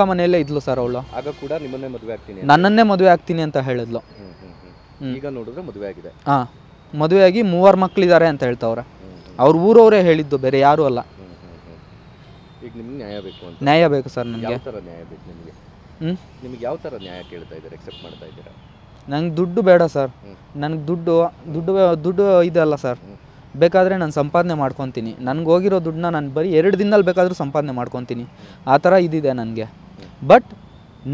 ಅಕ್ಕ ಮನೆಯಲ್ಲೇ ಇದ್ಲು ಸರ್ ಅವಳು. ಆಗ ಕೂಡ ನಿಮ್ಮನ್ನೇ ಮದುವೆ ಆಗ್ತೀನಿ ನನ್ನನ್ನೇ ಮದುವೆ ಆಗ್ತೀನಿ ಅಂತ ಹೇಳಿದ್ಲು. ಈಗ ನೋಡಿದ್ರೆ ಮದುವೆ ಆಗಿದೆ. ಹಾಂ, ಮದುವೆಯಾಗಿ 3 ಮಕ್ಕಳಿದ್ದಾರೆ ಅಂತ ಹೇಳ್ತಾವ್ರೆ. ಅವ್ರ ಊರವರೇ ಹೇಳಿದ್ದು, ಬೇರೆ ಯಾರೂ ಅಲ್ಲ. ಈಗ ನಿಮ್ಗೆ ನ್ಯಾಯ ಬೇಕು ಅಂತ? ನ್ಯಾಯ ಬೇಕು ಸರ್ ನನಗೆ. ಯಾವ ಥರ ನ್ಯಾಯ ಬೇಕು ನಿಮಗೆ? ನಿಮಗೆ ಯಾವ ಥರ ನ್ಯಾಯ ಕೇಳ್ತಾ ಇದ್ದಾರೆ, ಎಕ್ಸೆಪ್ಟ್ ಮಾಡ್ತಾ ಇದ್ದೀರಾ? ನಂಗೆ ದುಡ್ಡು ಬೇಡ ಸರ್. ನನಗೆ ದುಡ್ಡು ಇದಲ್ಲ ಸರ್. ಬೇಕಾದರೆ ನಾನು ಸಂಪಾದನೆ ಮಾಡ್ಕೊತೀನಿ. ನನಗೆ ಹೋಗಿರೋ ದುಡ್ಡನ್ನ ನಾನು ಬರೀ 2 ದಿನದಲ್ಲಿ ಬೇಕಾದರೂ ಸಂಪಾದನೆ ಮಾಡ್ಕೊತೀನಿ. ಆ ಥರ ಇದಿದೆ ನನಗೆ. ಬಟ್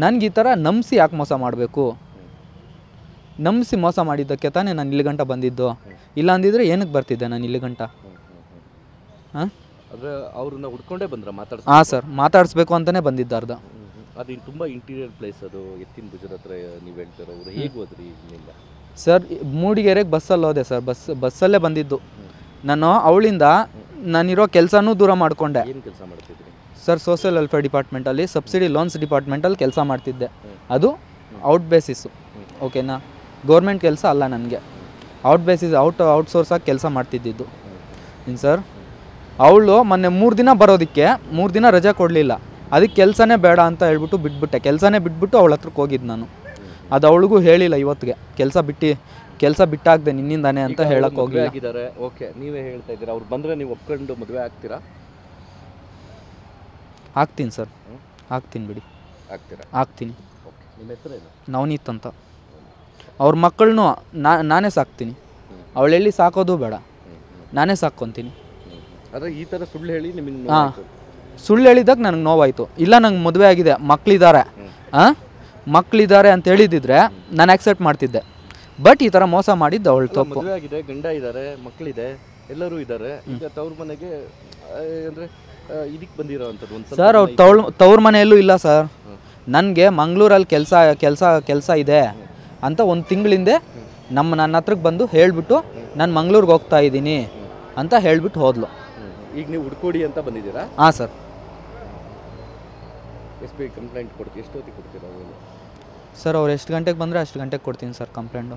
ನನಗೆ ಈ ಥರ ನಂಬಿಸಿ ಯಾಕೆ ಮೋಸ ಮಾಡಬೇಕು? ನಂಬಿಸಿ ಮೋಸ ಮಾಡಿದ್ದಕ್ಕೆ ತಾನೇ ನಾನು ಇಲ್ಲಿ ಗಂಟ ಬಂದಿದ್ದು. ಇಲ್ಲ ಅಂದಿದ್ರೆ ಏನಕ್ಕೆ ಬರ್ತಿದ್ದೆ ನಾನು ಇಲ್ಲಿ ಗಂಟ? ಹಾಂ, ಅಂದರೆ ಅವ್ರನ್ನ ಹುಡ್ಕೊಂಡೇ ಬಂದ್ರ ಮಾತಾಡ್ಸ? ಹಾಂ ಸರ್, ಮಾತಾಡಿಸ್ಬೇಕು ಅಂತಲೇ ಬಂದಿದ್ದಾರ್ದ. ಅದು ತುಂಬ ಇಂಟೀರಿಯರ್ ಪ್ಲೇಸ್, ಅದು ಎತ್ತಿನ ಭುಜದ ಹತ್ರ ನೀವು ಹೇಳ್ತಾರೆ. ಅವರು ಹೇಗೆ ಹೋದ್ರಿ ಇಲ್ಲಿಂದ? ಸರ್, ಮೂಡಿಗೆರೆಗೆ ಬಸ್ಸಲ್ಲಿ ಹೋದೆ ಸರ್. ಬಸ್ಸಲ್ಲೇ ಬಂದಿದ್ದು ನಾನು. ಅವಳಿಂದ ನಾನಿರೋ ಕೆಲಸನೂ ದೂರ ಮಾಡಿಕೊಂಡೆ. ಏನು ಕೆಲಸ ಮಾಡ್ತಿದ್ರಿ ಸರ್? ಸೋಷಿಯಲ್ ವೆಲ್ಫೇರ್ ಡಿಪಾರ್ಟ್ಮೆಂಟಲ್ಲಿ, ಸಬ್ಸಿಡಿ ಲೋನ್ಸ್ ಡಿಪಾರ್ಟ್ಮೆಂಟಲ್ಲಿ ಕೆಲಸ ಮಾಡ್ತಿದ್ದೆ. ಅದು ಔಟ್ ಬೇಸಿಸ್ಸು, ಓಕೆನಾ? ಗೌರ್ಮೆಂಟ್ ಕೆಲಸ ಅಲ್ಲ ನನಗೆ. ಔಟ್ ಬೇಸಿಸ್, ಔಟ್ಸೋರ್ಸಾಗಿ ಕೆಲಸ ಮಾಡ್ತಿದ್ದಿದ್ದು. ಇನ್ನು ಸರ್, ಅವಳು ಮೊನ್ನೆ 3 ದಿನ ಬರೋದಕ್ಕೆ 3 ದಿನ ರಜೆ ಕೊಡಲಿಲ್ಲ. ಅದಕ್ಕೆ ಕೆಲಸನೇ ಬೇಡ ಅಂತ ಹೇಳ್ಬಿಟ್ಟು ಬಿಟ್ಬಿಟ್ಟೆ. ಕೆಲಸನೇ ಬಿಟ್ಬಿಟ್ಟು ಅವಳ ಹತ್ರಕ್ಕೆ ಹೋಗಿದ್ದು ನಾನು. ಅದು ಅವಳಿಗೂ ಹೇಳಿಲ್ಲ ಇವತ್ತಿಗೆ. ಕೆಲಸ ಬಿಟ್ಟಾಗ್ದೆ ನಿನ್ನಿಂದಾನೆ ಅಂತ ಹೇಳಕ್ಕೆ ಹೋಗಿಲ್ಲ. ಓಕೆ, ನೀವೇ ಹೇಳ್ತಾ ಇದ್ದೀರಾ. ಅವ್ರು ಬಂದರೆ ನೀವು ಒಪ್ಕೊಂಡು ಮದುವೆ ಆಗ್ತೀರಾ? ಆಗ್ತೀನಿ ಸರ್, ಆಗ್ತೀನಿ ಬಿಡಿ. ಆಗ್ತೀನಿ. ಓಕೆ, ನಿಮ್ಮ ಹೆಸರೇನು? ನವನೀತ್ ಅಂತ. ಅವ್ರ ಮಕ್ಕಳನ್ನೂ ನಾನೇ ಸಾಕ್ತೀನಿ. ಅವಳೆಲ್ಲಿ ಸಾಕೋದು ಬೇಡ, ನಾನೇ ಸಾಕ್ಕೊತೀನಿ. ಆದರೆ ಈ ಥರ ಸುಳ್ಳು ಹೇಳಿ ನಿಮಗೆ? ಹಾಂ, ಸುಳ್ಳು ಹೇಳಿದಾಗ ನನಗೆ ನೋವಾಯಿತು. ಇಲ್ಲ, ನಂಗೆ ಮದುವೆ ಆಗಿದೆ, ಮಕ್ಕಳಿದ್ದಾರೆ ಅಂತ ಹೇಳಿದಿದ್ರೆ ನಾನು ಆಕ್ಸೆಪ್ಟ್ ಮಾಡ್ತಿದ್ದೆ. ಬಟ್ ಈ ಥರ ಮೋಸ ಮಾಡಿದ್ದು ಅವಳು ತಪ್ಪು. ಮದುವೆ ಆಗಿದೆ, ಗಂಡ ಇದ್ದಾರೆ, ಮಕ್ಕಳಿದೆ, ಎಲ್ಲರೂ ಇದ್ದಾರೆ. ಈಗ ತವ್ರ ಮನೆಗೆ ಅಂದರೆ ಇದಕ್ಕೆ ಬಂದಿರೋ ಅಂಥದ್ದು ಒಂದು ಸರ್. ಅವ್ರು ತವ್ರ ಮನೆಯಲ್ಲೂ ಇಲ್ಲ ಸರ್. ನನಗೆ ಮಂಗಳೂರಲ್ಲಿ ಕೆಲಸ ಇದೆ ಅಂತ 1 ತಿಂಗಳಿಂದೆ ನನ್ನ ಹತ್ರಕ್ಕೆ ಬಂದು ಹೇಳಿಬಿಟ್ಟು ನಾನು ಮಂಗಳೂರಿಗೆ ಹೋಗ್ತಾ ಇದ್ದೀನಿ ಅಂತ ಹೇಳಿಬಿಟ್ಟು ಹೋದ್ಲು. ಈಗ ನೀವು ಹುಡ್ಕೊಡಿ ಅಂತ ಬಂದಿದ್ದೀರಾ? ಹಾಂ ಸರ್. SP ಕಂಪ್ಲೇಂಟ್ ಕೊಡ್ತೀವಿ, ಎಷ್ಟೊತ್ತಿಗೆ ಕೊಡ್ತೀರಾ? ಸರ್, ಅವ್ರು ಎಷ್ಟು ಗಂಟೆಗೆ ಬಂದರೆ ಅಷ್ಟು ಗಂಟೆಗೆ ಕೊಡ್ತೀನಿ ಸರ್ ಕಂಪ್ಲೇಂಟು.